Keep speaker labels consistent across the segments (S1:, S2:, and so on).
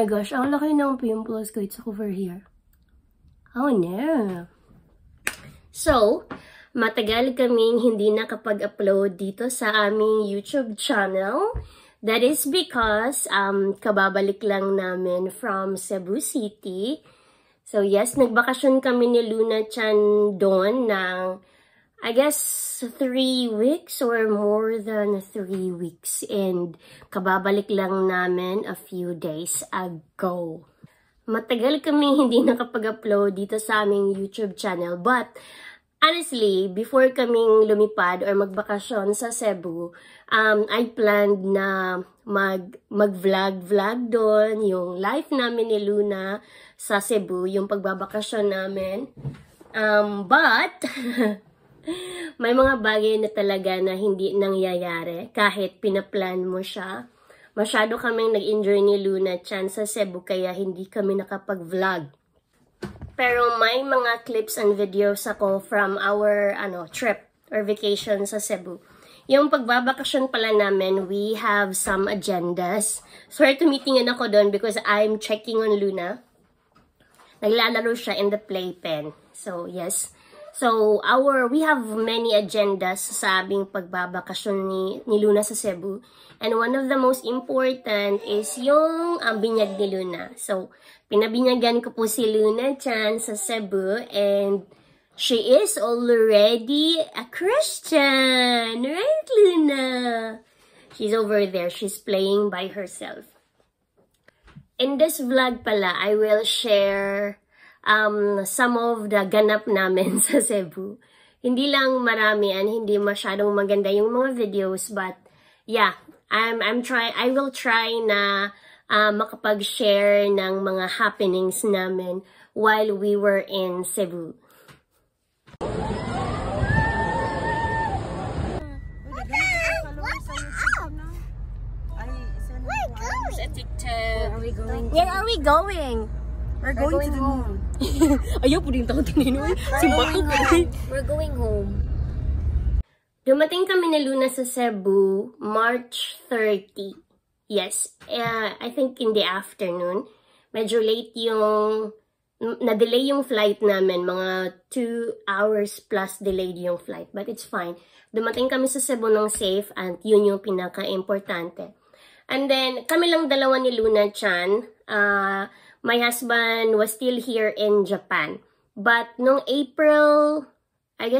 S1: my gosh, ang laki ng pimples ko. It's over here. Oh no. So, matagal kaming hindi nakapag-upload dito sa aming YouTube channel. That is because kababalik lang namin from Cebu City. So yes, nagbakasyon kami ni Luna Chan doon ng I guess 3 weeks or more than 3 weeks. And kababalik lang namin a few days ago. Matagal kami hindi nakapag-upload dito sa aming YouTube channel. But honestly, before kaming lumipad or magbakasyon sa Cebu, I planned na mag-vlog doon, yung life namin ni Luna sa Cebu, yung pagbabakasyon namin. But, may mga bagay na talaga na hindi nangyayari kahit pinaplan mo siya. Masyado kaming nag-enjoy ni Luna Chan sa Cebu kaya hindi kami nakapag-vlog. Pero may mga clips and videos ako from our trip or vacation sa Cebu. Yung pagbabakasyon pala namin, we have some agendas. Sorry, tumitingin ako doon because I'm checking on Luna. Naglalaro siya in the playpen. So, yes. So, we have many agendas sa aming pagbabakasyon ni Luna sa Cebu. And one of the most important is yung binyag ni Luna. So, pinabinyagan ko po si Luna Chan sa Cebu and she is already a Christian. Right, Luna? She's over there. She's playing by herself. In this vlog pala, I will share some of the ganap namin sa Cebu. Hindi lang marami and hindi masyadong maganda yung mga videos, but yeah, I will try na makapag-share ng mga happenings namin while we were in Cebu. Where are we going?
S2: We're going home.
S1: Ayaw po din takot nino.
S2: We're going home.
S1: Dumating kami ni Luna sa Cebu, March 30. Yes, I think in the afternoon. Medyo late na-delay yung flight namin. Mga 2 hours plus delayed yung flight. But it's fine. Dumating kami sa Cebu ng safe and yun yung pinaka-importante. And then, kami lang dalawa ni Luna Chan. My husband was still here in Japan. But nung April 3,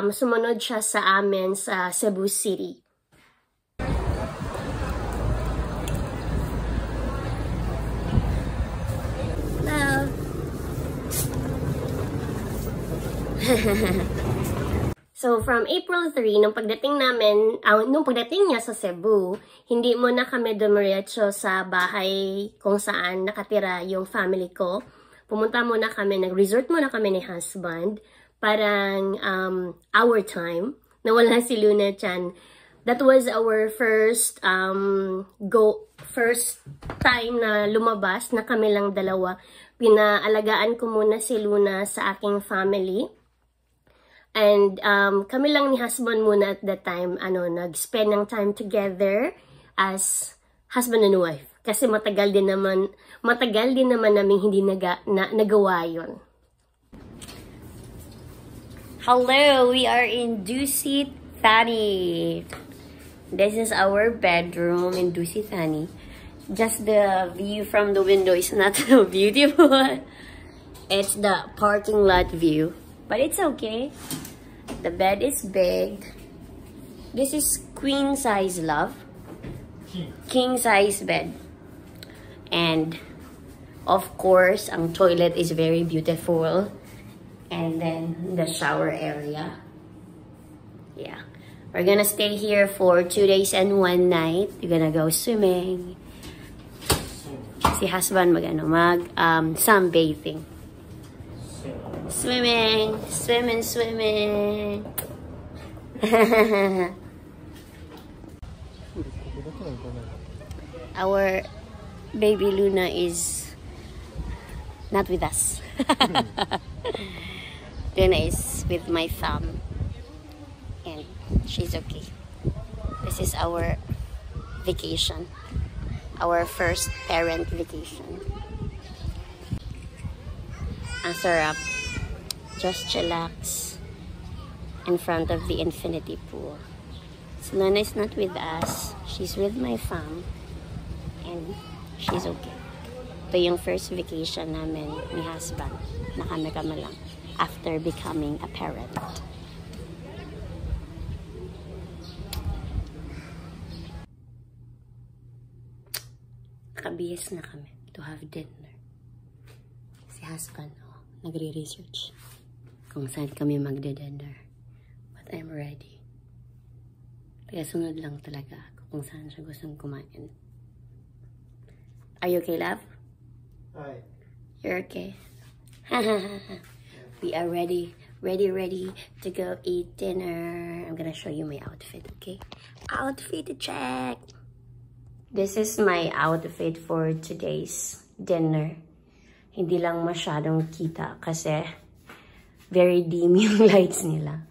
S1: sumunod siya sa amin sa Cebu City. Love. So, from April 3, nung pagdating niya sa Cebu, hindi mo na kami dumiretso sa bahay kung saan nakatira yung family ko. Pumunta muna kami, nag-resort muna kami ni husband. Parang our time. Nawala si Luna Chan. That was our first time na lumabas na kami lang dalawa. Pinaalagaan ko muna si Luna sa aking family. And kami lang ni husband muna at that time, nag-spend ng time together as husband and wife. Kasi matagal din naman naming hindi nagawa yun.
S2: Hello, we are in Dusit Thani. This is our bedroom in Dusit Thani. Just the view from the window is not so beautiful. It's the parking lot view. But it's okay. The bed is big. This is queen size, love. King size bed. And of course, ang toilet is very beautiful. And then the shower area. Yeah. We're gonna stay here for 2 days and 1 night. We're gonna go swimming. Si husband sunbathing. Swimming. Our baby Luna is not with us. Luna is with my thumb. And she's okay. This is our vacation. Our first parent vacation. Ang sarap. Just chillax in front of the infinity pool. So Luna is not with us. She's with my fam. And she's okay. Ito yung first vacation namin ni husband. Na kami-kami lang. After becoming a parent. Nakabihis na kami to have dinner. Si husband, nagre-research kung saan kami magde-dinner. But I'm ready. Kaya sunod lang talaga ako kung saan siya gustong kumain. Are you okay, love?
S3: Hi.
S2: You're okay? We are ready to go eat dinner. I'm gonna show you my outfit, okay? Outfit check! This is my outfit for today's dinner. Hindi lang masyadong kita kasi very dim yung lights nila.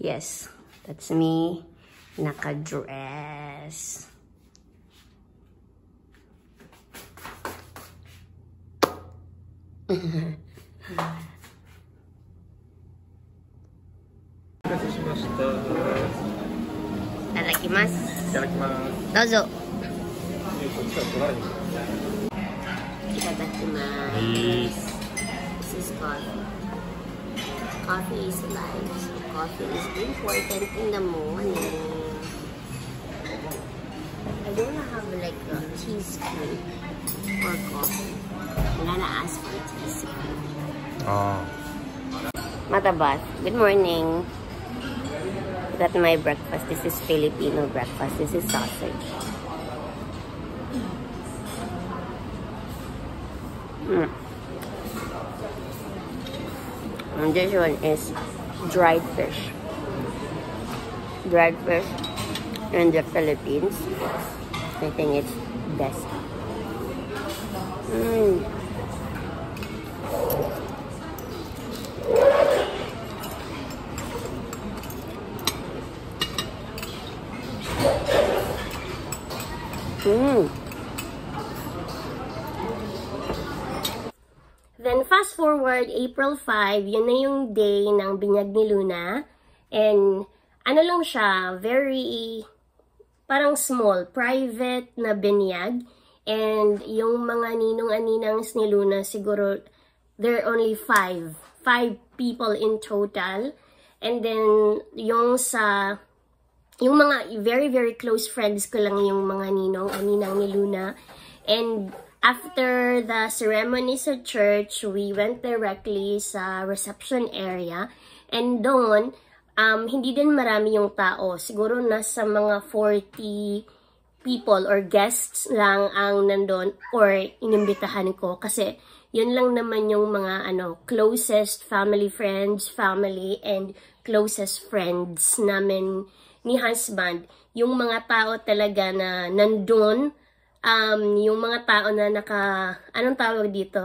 S2: Yes, that's me. Naka-dress. Itadakimasu. Dozo. Itadakimasu. This is coffee. Coffee is life. So coffee is important in the morning. I don't have like a teaspoon for coffee. I'm gonna ask for a teaspoon. Matabat. Good morning. Got my breakfast. This is Filipino breakfast. This is sausage. And this one is dried fish. Dried fish in the Philippines. I think it's best.
S1: Then fast forward, April 5, yun na yung day ng binyag ni Luna. And ano lang siya, very parang small, private na binyag. And yung mga ninong-aninangs ni Luna, siguro there are only 5 people in total. And then yung mga very close friends ko lang yung mga ninong-aninang ni Luna. And after the ceremony sa church, we went directly sa reception area. And doon, hindi din marami yung tao. Siguro nasa mga 40 people or guests lang ang nandun or inimbitahan ko. Kasi yun lang naman yung mga closest family and closest friends namin ni husband. Yung mga tao talaga na nandun, yung mga tao na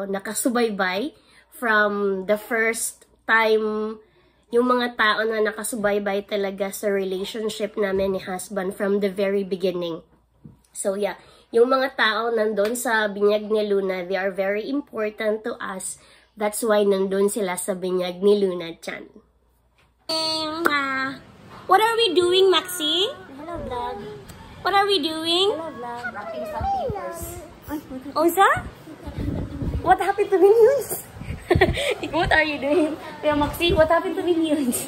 S1: nakasubaybay from the first time, yung mga tao na nakasubaybay talaga sa relationship namin ni husband from the very beginning. So yeah, yung mga tao nandun sa binyag ni Luna, they are very important to us. That's why nandun sila sa binyag ni Luna Chan. What are we doing, Maxi?
S2: Hello, vlog.
S1: What are we doing?
S2: Hello, vlog. Wrapping some papers.
S1: Oh, is that? What happened to Minions? What are you doing? Kuya Maxi, what happened to Minions?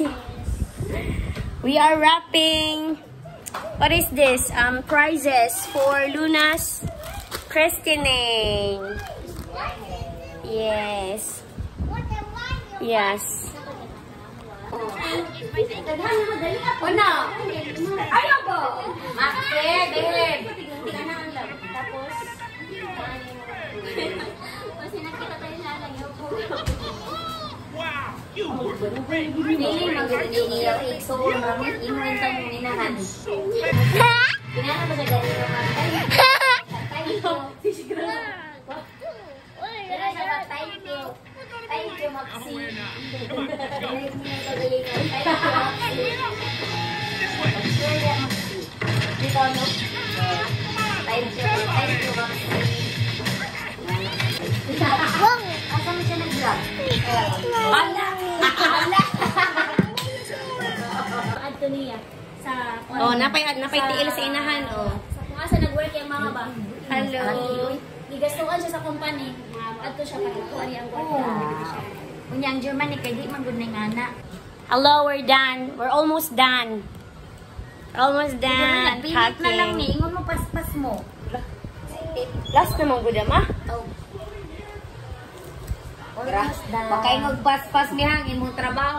S1: We are wrapping. What is this? Prizes for Luna's christening. Yes. Yes. Oh no! Ayaw ko! Maxi, babe! Tapos, kasi nakita tayo lalayo po.
S3: Wow! You were great!
S2: Feeling magandang niya. So, maraming imuin sa mong inahan. Pinana ba sa gano'n naman? Thank you. Thank you, Maxi. Dito, no? Thank you.
S1: Adto niya sa
S2: Oh, napay tiil sa inahan, oh.
S1: Sa asa nag-work yung mga ba?
S2: Hello.
S1: Gigastuan siya sa company. Adto siya para kuan ang work.
S4: Unyang Germany kay di man gud na ngana.
S2: Hello, we're done. We're almost done. Almost done.
S4: Pilit na lang
S2: Packing.
S4: ni ingon mo paspas mo.
S2: Last naman gud ma.
S4: Almost done. Makaingog paspas mi hang imong trabaho.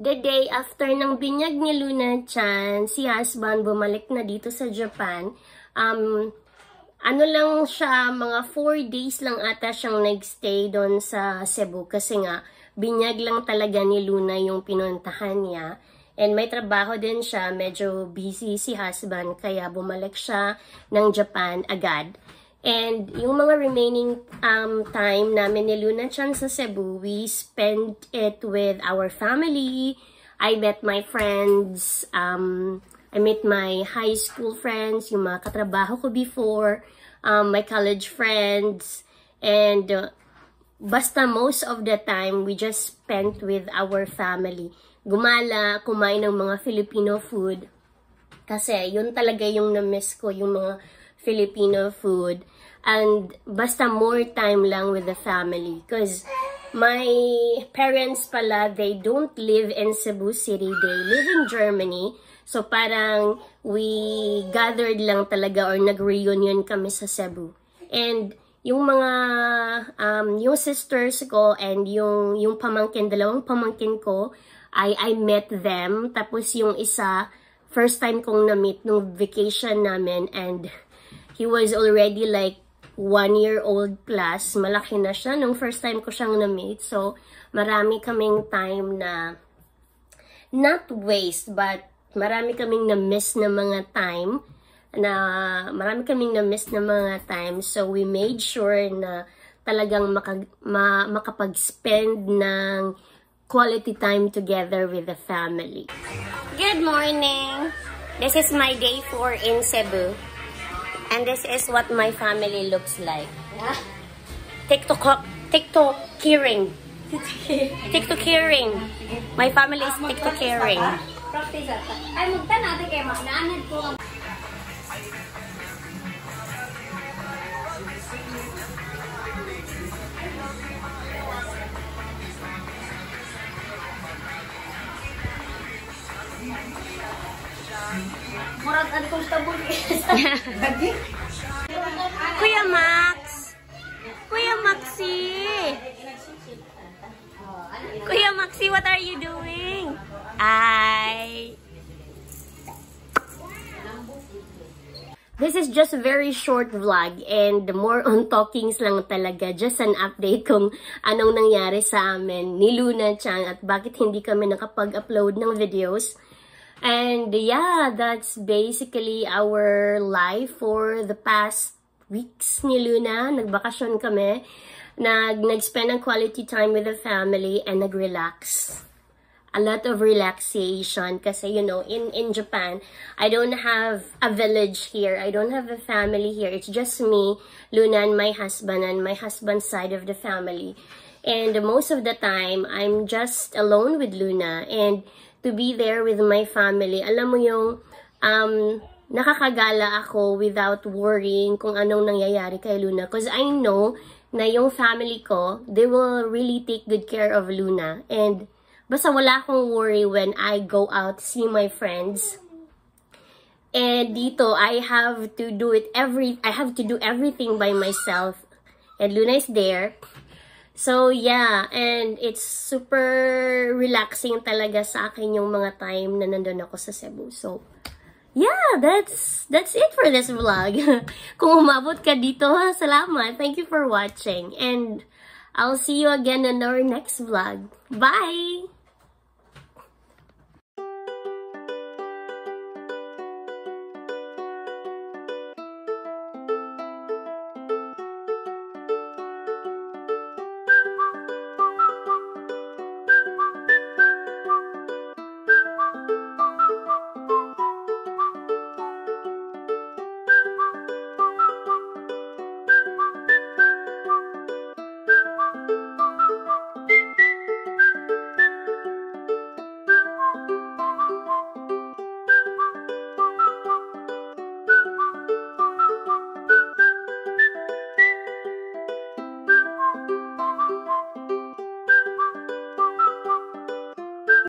S1: The day after ng binyag ni Luna-chan, si husband bumalik na dito sa Japan. Ano lang siya, mga 4 days lang ata siyang nagstay doon sa Cebu kasi nga, binyag lang talaga ni Luna yung pinuntahan niya. And may trabaho din siya, medyo busy si husband, kaya bumalik siya ng Japan agad. And yung mga remaining time namin ni Luna-chan sa Cebu, we spent it with our family. I met my friends. I met my high school friends, yung mga katrabaho ko before, my college friends. And basta most of the time, we just spent with our family. Gumala, kumain ng mga Filipino food. Kasi yun talaga yung na-miss ko, yung mga Filipino food. And basta more time lang with the family. Because my parents pala, they don't live in Cebu City. They live in Germany. So parang we gathered lang talaga or nag-reunion kami sa Cebu. And yung mga, yung sisters ko and yung pamangkin, dalawang pamangkin ko, I met them. Tapos yung isa, first time kong na-meet nung vacation namin, and he was already like 1-year-old plus. Malaki na siya nung first time ko siyang na-meet. So, marami kaming time na not waste, but marami kaming na-miss na mga time. So, we made sure na talagang makapag-spend ng quality time together with the family.
S2: Good morning. This is my day 4 in Cebu. And this is what my family looks like. TikTok-caring. TikTok-caring. My family is TikTok-caring.
S4: Ay, magta natin kay Magnaanad ko. Murag antong tabon.
S2: Kuya Max! Kuya Maxi! Kuya Maxi, what are you doing?
S1: This is just a very short vlog and more on talkings lang talaga. Just an update kung anong nangyari sa amin ni Luna-chan at bakit hindi kami nakapag-upload ng videos. And yeah, that's basically our life for the past weeks ni Luna. Nagbakasyon kami, nag-spend ng quality time with the family, and nag-relax. a lot of relaxation kasi, you know, in Japan, I don't have a village here. I don't have a family here. It's just me, Luna, and my husband's side of the family. And most of the time, I'm just alone with Luna. And to be there with my family, alam mo yung, nakakagala ako without worrying kung anong nangyayari kay Luna. Because I know na yung family ko, they will really take good care of Luna. And basta wala akong worry when I go out to see my friends. And dito, I have to do everything by myself. And Luna is there. So, yeah. And it's super relaxing talaga sa akin yung mga time na nandun ako sa Cebu. So, yeah, that's it for this vlog. Kung umabot ka dito, salamat. Thank you for watching. And I'll see you again in our next vlog. Bye!